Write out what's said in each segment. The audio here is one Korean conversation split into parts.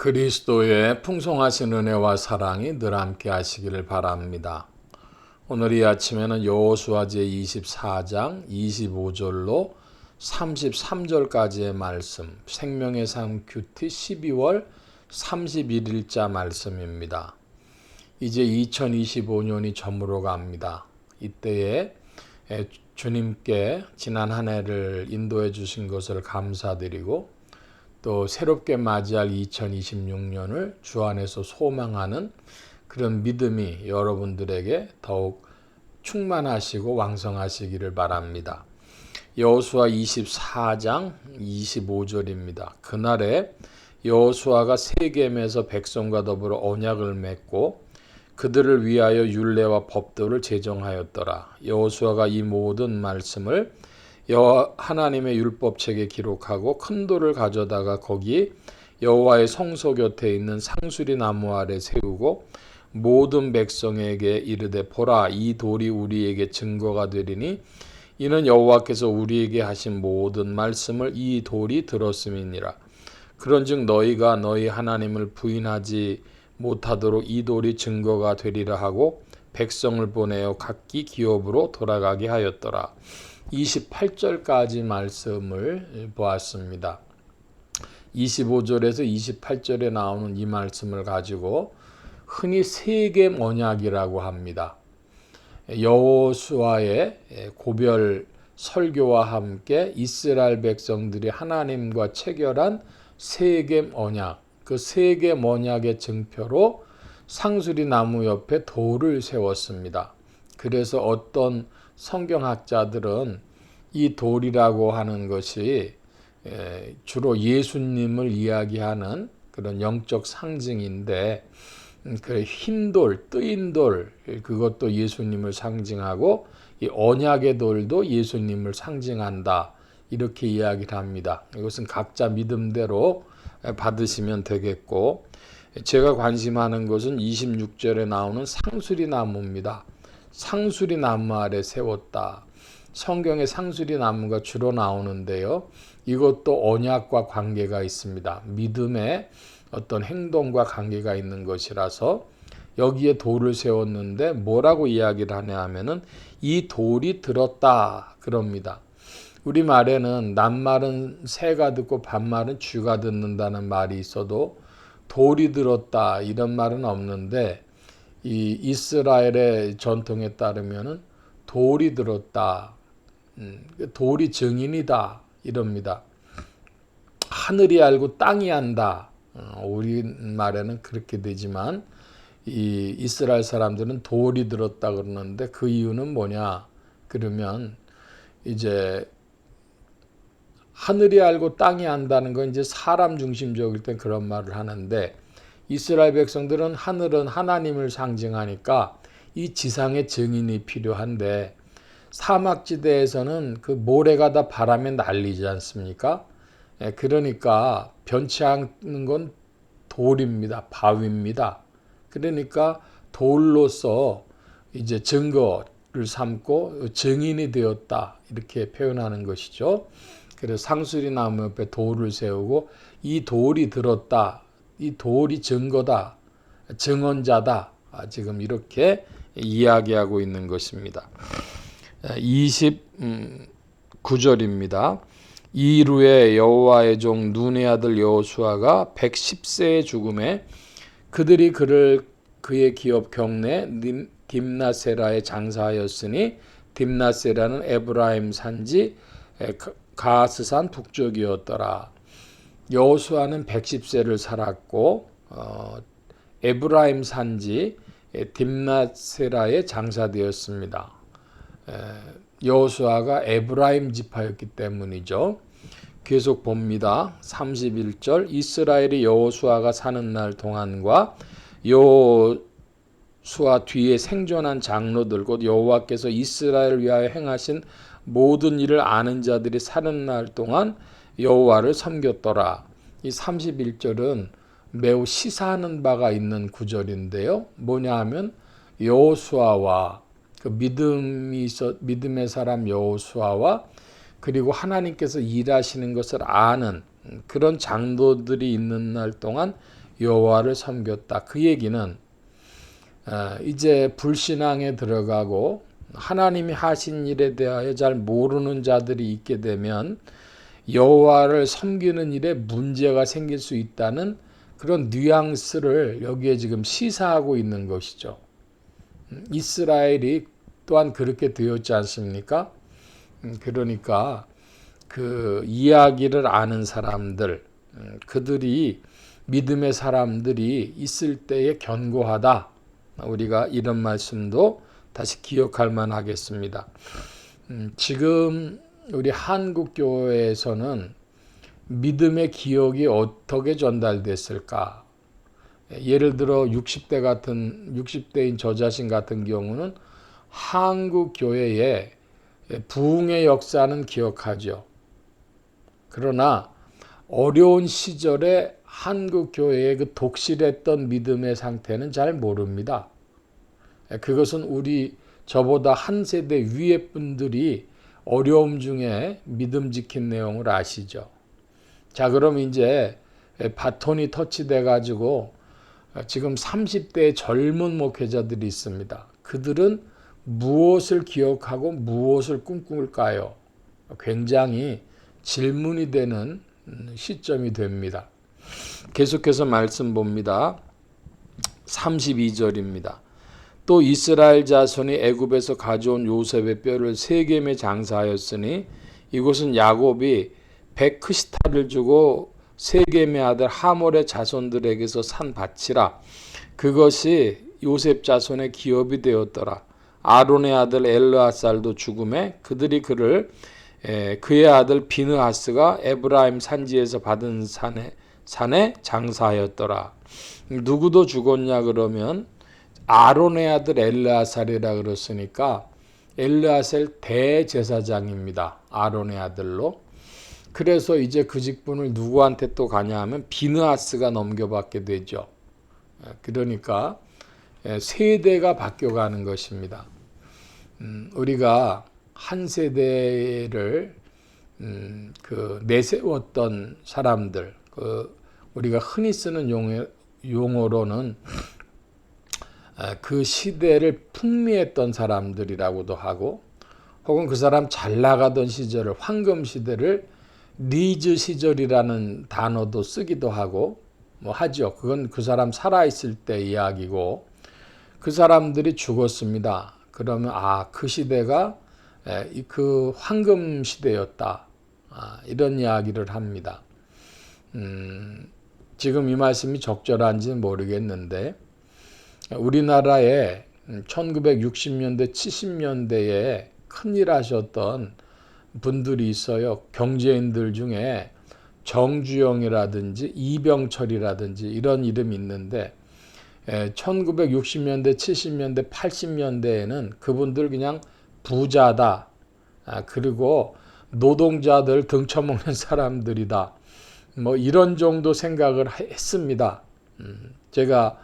그리스도의 풍성하신 은혜와 사랑이 늘 함께 하시기를 바랍니다. 오늘 이 아침에는 여호수아 제24장 25절로 33절까지의 말씀, 생명의 삶 큐티 12월 31일자 말씀입니다. 이제 2025년이 저물어 갑니다. 이때에 주님께 지난 한 해를 인도해 주신 것을 감사드리고 또 새롭게 맞이할 2026년을 주 안에서 소망하는 그런 믿음이 여러분들에게 더욱 충만하시고 왕성하시기를 바랍니다. 여호수아 24장 25절입니다. 그날에 여호수아가 세겜에서 백성과 더불어 언약을 맺고 그들을 위하여 율례와 법도를 제정하였더라. 여호수아가 이 모든 말씀을 여호와 하나님의 율법책에 기록하고 큰 돌을 가져다가 거기 여호와의 성소 곁에 있는 상수리 나무 아래 세우고 모든 백성에게 이르되 보라, 이 돌이 우리에게 증거가 되리니 이는 여호와께서 우리에게 하신 모든 말씀을 이 돌이 들었음이니라. 그런즉 너희가 너희 하나님을 부인하지 못하도록 이 돌이 증거가 되리라 하고 백성을 보내어 각기 기업으로 돌아가게 하였더라. 28절까지 말씀을 보았습니다. 25절에서 28절에 나오는 이 말씀을 가지고 흔히 세겜 언약이라고 합니다. 여호수아의 고별 설교와 함께 이스라엘 백성들이 하나님과 체결한 세겜 언약, 그 세겜 언약의 증표로 상수리 나무 옆에 돌을 세웠습니다. 그래서 어떤 성경학자들은 이 돌이라고 하는 것이 주로 예수님을 이야기하는 그런 영적 상징인데 그 흰 돌, 뜨인 돌, 그것도 예수님을 상징하고 이 언약의 돌도 예수님을 상징한다, 이렇게 이야기를 합니다. 이것은 각자 믿음대로 받으시면 되겠고, 제가 관심하는 것은 26절에 나오는 상수리 나무입니다. 상수리 나무 아래 세웠다. 성경에 상수리 나무가 주로 나오는데요. 이것도 언약과 관계가 있습니다. 믿음의 어떤 행동과 관계가 있는 것이라서 여기에 돌을 세웠는데 뭐라고 이야기를 하냐 하면은 이 돌이 들었다 그럽니다. 우리말에는 낱말은 새가 듣고 반말은 쥐가 듣는다는 말이 있어도 돌이 들었다 이런 말은 없는데, 이 이스라엘의 전통에 따르면은 돌이 들었다, 돌이 증인이다 이럽니다. 하늘이 알고 땅이 안다. 우리 말에는 그렇게 되지만 이 이스라엘 사람들은 돌이 들었다 그러는데 그 이유는 뭐냐? 그러면 이제 하늘이 알고 땅이 안다는 건 이제 사람 중심적일 땐 그런 말을 하는데, 이스라엘 백성들은 하늘은 하나님을 상징하니까 이 지상의 증인이 필요한데 사막지대에서는 그 모래가 다 바람에 날리지 않습니까? 그러니까 변치 않는 건 돌입니다. 바위입니다. 그러니까 돌로서 이제 증거를 삼고 증인이 되었다, 이렇게 표현하는 것이죠. 그래서 상수리 나무 옆에 돌을 세우고 이 돌이 들었다, 이 돌이 증거다, 증언자다, 지금 이렇게 이야기하고 있는 것입니다. 29절입니다. 이루에 여호와의 종 눈의 아들 여호수아가 110세의 죽음에 그들이 그의 기업 경내 딥나세라에 장사하였으니 딥나세라는 에브라임 산지 가스산 북쪽이었더라. 여호수아는 110세를 살았고 에브라임 산지 딥나세라에 장사되었습니다. 여호수아가 에브라임 지파였기 때문이죠. 계속 봅니다. 31절 이스라엘이 여호수아가 사는 날 동안과 여호수아 뒤에 생존한 장로들 곧 여호와께서 이스라엘을 위하여 행하신 모든 일을 아는 자들이 사는 날 동안 여호와를 섬겼더라. 이 31절은 매우 시사하는 바가 있는 구절인데요. 뭐냐 하면 여호수아와 그 믿음의 사람 여호수아와 그리고 하나님께서 일하시는 것을 아는 그런 장로들이 있는 날 동안 여호와를 섬겼다. 그 얘기는 이제 불신앙에 들어가고 하나님이 하신 일에 대하여 잘 모르는 자들이 있게 되면 여호와를 섬기는 일에 문제가 생길 수 있다는 그런 뉘앙스를 여기에 지금 시사하고 있는 것이죠. 이스라엘이 또한 그렇게 되었지 않습니까? 그러니까 그 이야기를 아는 사람들, 그들이 믿음의 사람들이 있을 때에 견고하다. 우리가 이런 말씀도 다시 기억할 만하겠습니다. 지금 우리 한국 교회에서는 믿음의 기억이 어떻게 전달됐을까? 예를 들어 60대인 저 자신 같은 경우는 한국 교회의 부흥의 역사는 기억하죠. 그러나 어려운 시절에 한국 교회의 그 독실했던 믿음의 상태는 잘 모릅니다. 그것은 저보다 한 세대 위의 분들이 어려움 중에 믿음 지킨 내용을 아시죠. 자, 그럼 이제 바톤이 터치돼 가지고 지금 30대의 젊은 목회자들이 있습니다. 그들은 무엇을 기억하고 무엇을 꿈꿀까요? 굉장히 질문이 되는 시점이 됩니다. 계속해서 말씀 봅니다. 32절입니다. 또 이스라엘 자손이 애굽에서 가져온 요셉의 뼈를 세겜에 장사하였으니 이곳은 야곱이 백크시타를 주고 세겜의 아들 하몰의 자손들에게서 산 밭이라. 그것이 요셉 자손의 기업이 되었더라. 아론의 아들 엘르아살도 죽음에 그들이 그의 아들 비느하스가 에브라임 산지에서 받은 산에 장사하였더라. 누구도 죽었냐 그러면 아론의 아들 엘르아살이라 그랬으니까 엘르아살 대제사장입니다. 아론의 아들로. 그래서 이제 그 직분을 누구한테 또 가냐 하면 비느하스가 넘겨받게 되죠. 그러니까 세대가 바뀌어가는 것입니다. 우리가 한 세대를 내세웠던 사람들, 우리가 흔히 쓰는 용어로는 그 시대를 풍미했던 사람들이라고도 하고, 혹은 그 사람 잘 나가던 시절을, 황금 시대를 리즈 시절이라는 단어도 쓰기도 하고 하죠. 그건 그 사람 살아있을 때 이야기고, 그 사람들이 죽었습니다. 그러면 그 시대가 그 황금 시대였다. 이런 이야기를 합니다. 지금 이 말씀이 적절한지는 모르겠는데, 우리나라에 1960년대, 70년대에 큰일 하셨던 분들이 있어요. 경제인들 중에 정주영이라든지 이병철이라든지 이런 이름이 있는데 1960년대, 70년대, 80년대에는 그분들 그냥 부자다. 그리고 노동자들 등쳐먹는 사람들이다. 이런 정도 생각을 했습니다. 제가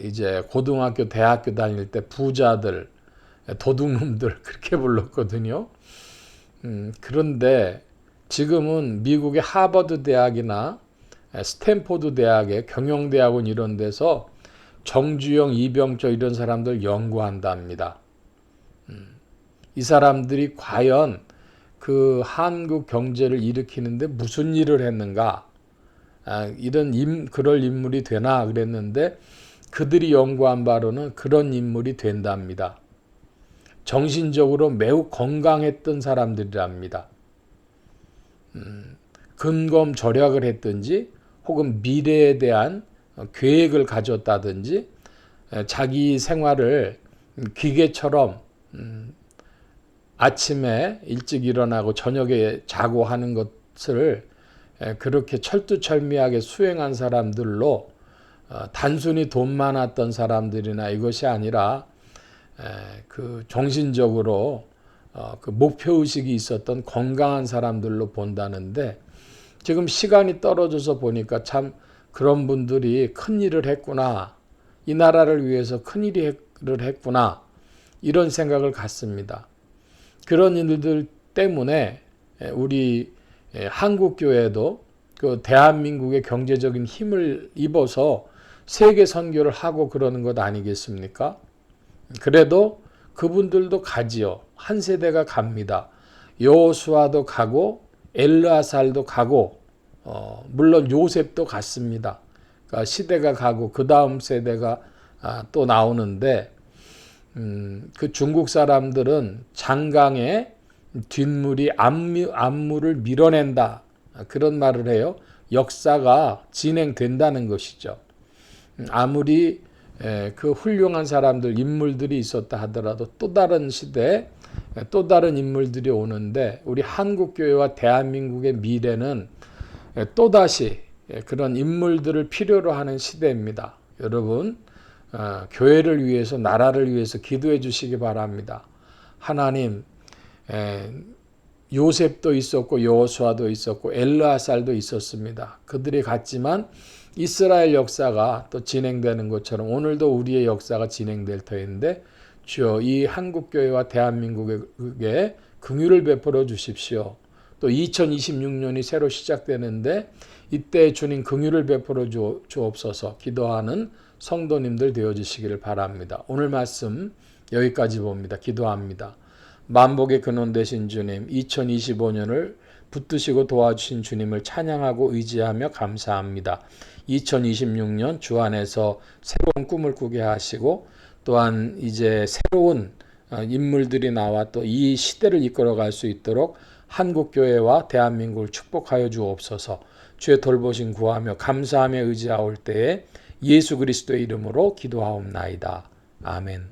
이제 고등학교, 대학교 다닐 때 부자들, 도둑놈들 그렇게 불렀거든요. 그런데 지금은 미국의 하버드 대학이나 스탠포드 대학의 경영대학원 이런 데서 정주영, 이병철 이런 사람들 연구한답니다. 이 사람들이 과연 그 한국 경제를 일으키는데 무슨 일을 했는가? 그럴 인물이 되나 그랬는데 그들이 연구한 바로는 그런 인물이 된답니다. 정신적으로 매우 건강했던 사람들이랍니다. 근검절약을 했든지 혹은 미래에 대한 계획을 가졌다든지 자기 생활을 기계처럼 아침에 일찍 일어나고 저녁에 자고 하는 것을 그렇게 철두철미하게 수행한 사람들로 단순히 돈 많았던 사람들이나 이것이 아니라 그 정신적으로 그 목표의식이 있었던 건강한 사람들로 본다는데, 지금 시간이 떨어져서 보니까 참 그런 분들이 큰일을 했구나, 이 나라를 위해서 큰일을 했구나, 이런 생각을 갖습니다. 그런 일들 때문에 우리 한국교회도 그 대한민국의 경제적인 힘을 입어서 세계 선교를 하고 그러는 것 아니겠습니까? 그래도 그분들도 가지요. 한 세대가 갑니다. 여호수아도 가고 엘르아살도 가고 물론 요셉도 갔습니다. 그러니까 시대가 가고 그 다음 세대가 또 나오는데 그 중국 사람들은 장강의 뒷물이 앞물을 밀어낸다. 그런 말을 해요. 역사가 진행된다는 것이죠. 아무리 그 훌륭한 사람들, 인물들이 있었다 하더라도 또 다른 시대에 또 다른 인물들이 오는데 우리 한국교회와 대한민국의 미래는 또다시 그런 인물들을 필요로 하는 시대입니다. 여러분, 교회를 위해서, 나라를 위해서 기도해 주시기 바랍니다. 하나님, 요셉도 있었고 여호수아도 있었고 엘르아살도 있었습니다. 그들이 갔지만 이스라엘 역사가 또 진행되는 것처럼 오늘도 우리의 역사가 진행될 터인데 주여 이 한국교회와 대한민국에 긍휼을 베풀어 주십시오. 또 2026년이 새로 시작되는데 이때 주님 긍휼을 베풀어 주옵소서 기도하는 성도님들 되어주시기를 바랍니다. 오늘 말씀 여기까지 봅니다. 기도합니다. 만복의 근원 되신 주님, 2025년을 붙드시고 도와주신 주님을 찬양하고 의지하며 감사합니다. 2026년 주 안에서 새로운 꿈을 꾸게 하시고 또한 이제 새로운 인물들이 나와 또 이 시대를 이끌어갈 수 있도록 한국교회와 대한민국을 축복하여 주옵소서. 주의 돌보심 구하며 감사하며 의지하올 때에 예수 그리스도의 이름으로 기도하옵나이다. 아멘.